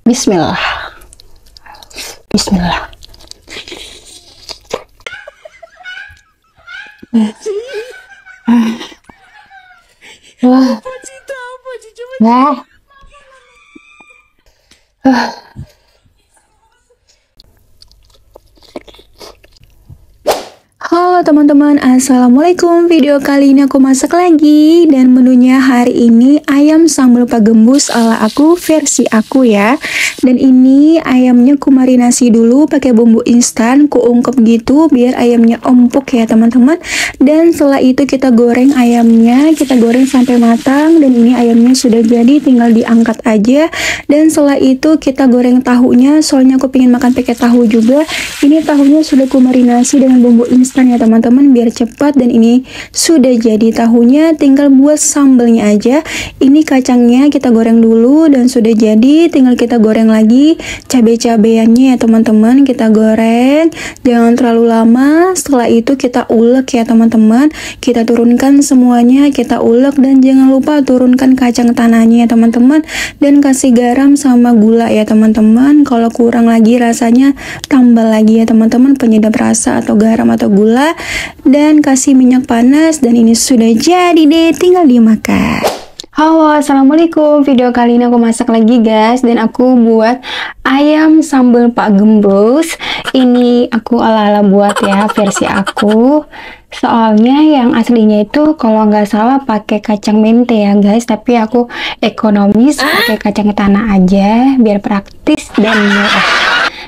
Bismillah. Bismillah. Wah. Wah. Halo teman-teman, assalamualaikum. Video kali ini aku masak lagi, dan menunya hari ini ayam sambal pak gembus ala aku, versi aku ya. Dan ini ayamnya ku marinasi dulu pakai bumbu instan, ku ungkep gitu biar ayamnya empuk ya teman-teman. Dan setelah itu kita goreng ayamnya, kita goreng sampai matang. Dan ini ayamnya sudah jadi, tinggal diangkat aja. Dan setelah itu kita goreng tahunya, soalnya aku pengen makan pakai tahu juga. Ini tahunya sudah ku marinasi dengan bumbu instan ya teman-teman, biar cepat. Dan ini sudah jadi tahunya, tinggal buat sambelnya aja. Ini kacangnya kita goreng dulu dan sudah jadi, tinggal kita goreng lagi cabai-cabeannya ya teman-teman. Kita goreng jangan terlalu lama. Setelah itu kita ulek ya teman-teman, kita turunkan semuanya, kita ulek. Dan jangan lupa turunkan kacang tanahnya ya teman-teman, dan kasih garam sama gula ya teman-teman. Kalau kurang lagi rasanya tambah lagi ya teman-teman, penyedap rasa atau garam atau gula. Dan kasih minyak panas, dan ini sudah jadi deh, tinggal dimakan. Halo, assalamualaikum. Video kali ini aku masak lagi guys, dan aku buat ayam sambal pak gembus. Ini aku ala-ala buat ya, versi aku. Soalnya yang aslinya itu kalau nggak salah pakai kacang mente ya guys, tapi aku ekonomis pakai kacang tanah aja biar praktis dan murah.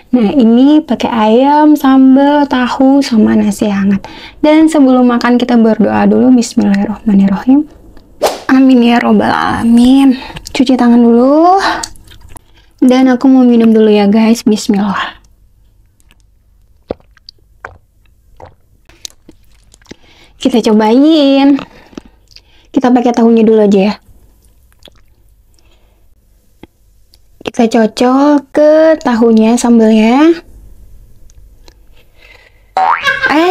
Nah, ini pakai ayam, sambal, tahu, sama nasi hangat. Dan sebelum makan kita berdoa dulu. Bismillahirrahmanirrahim. Amin ya robbal alamin. Cuci tangan dulu. Dan aku mau minum dulu ya guys. Bismillah. Kita cobain. Kita pakai tahunya dulu aja ya. Kita cocok ke tahunya, sambelnya.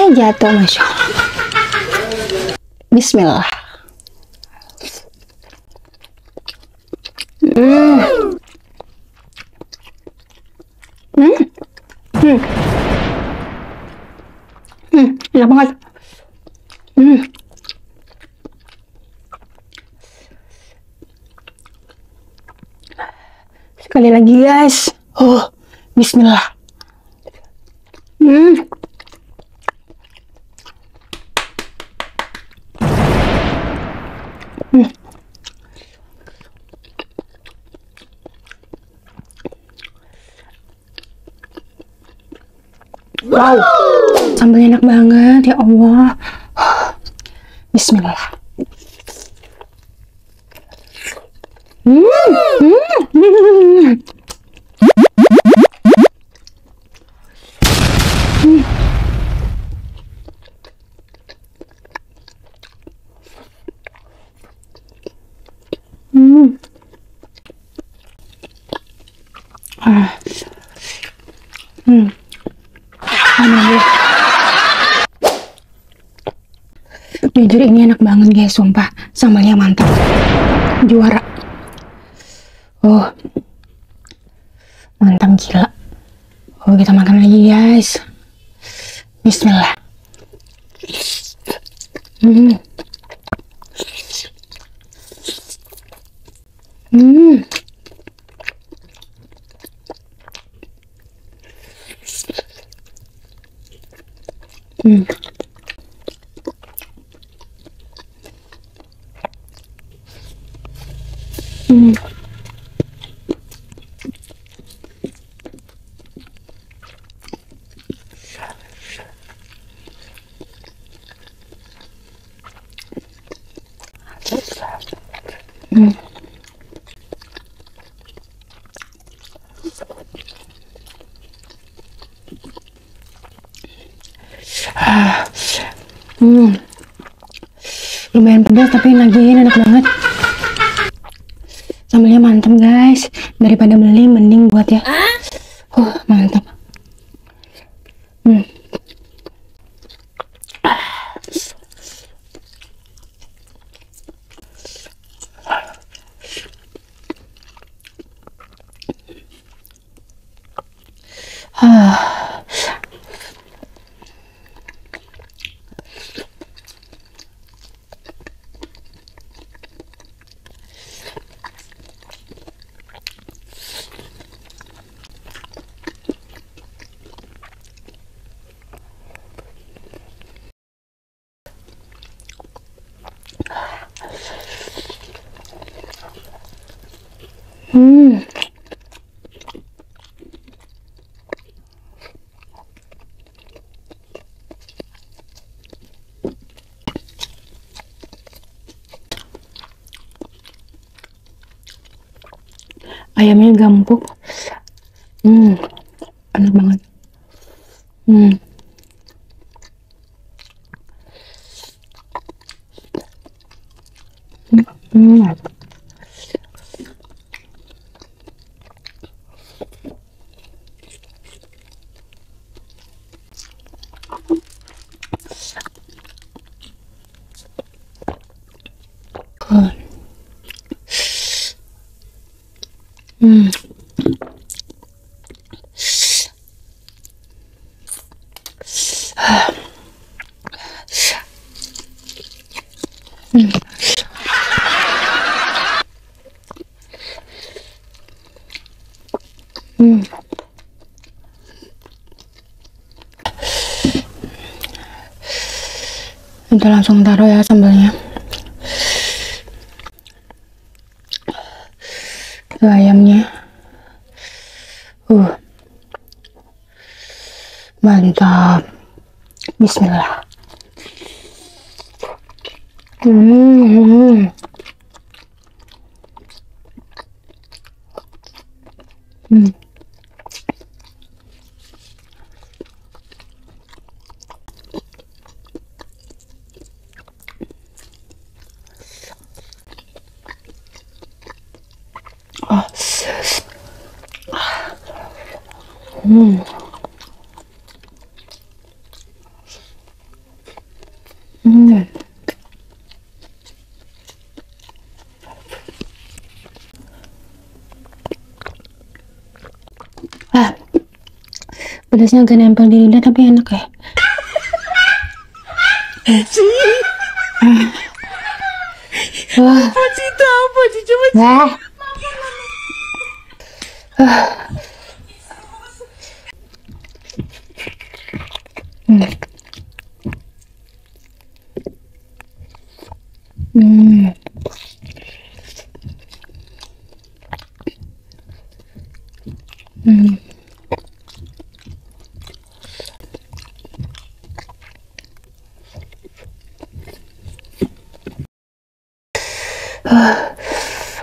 Jatuh, masya Allah. Bismillah. Enak banget. Sekali lagi guys. Bismillah. Wow, sambalnya enak banget ya Allah. Bismillah. Jujur ini enak banget guys, sumpah. Sambalnya mantap, juara. Mantap gila. Kita makan lagi guys. Bismillah. Lumayan pedas tapi nagihin, enak banget. Sambalnya mantap guys, daripada beli mending buat ya. Mantap. Ayamnya gampuk, enak banget. Kita langsung taruh ya sambalnya ke ayamnya. Mantap. Bismillah. Pedasnya agak nempel di lidah tapi enak ya. Wah. Apa sih coba?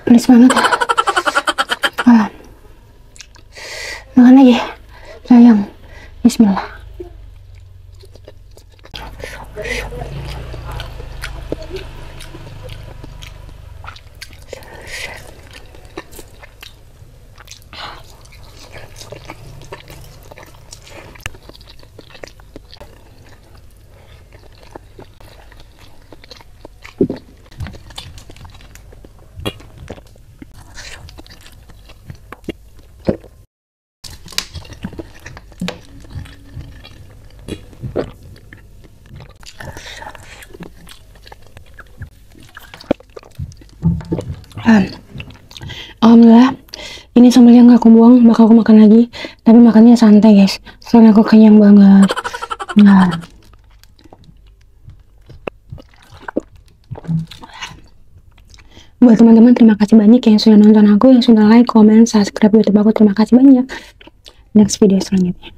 Pedes banget. Makan lagi sayang. Bismillah. Alhamdulillah, ini sambal yang gak aku buang, bakal aku makan lagi. Tapi makannya santai guys, soalnya aku kenyang banget. Nah, buat teman-teman terima kasih banyak yang sudah nonton aku, yang sudah like, comment, subscribe YouTube aku. Terima kasih banyak. Next video selanjutnya.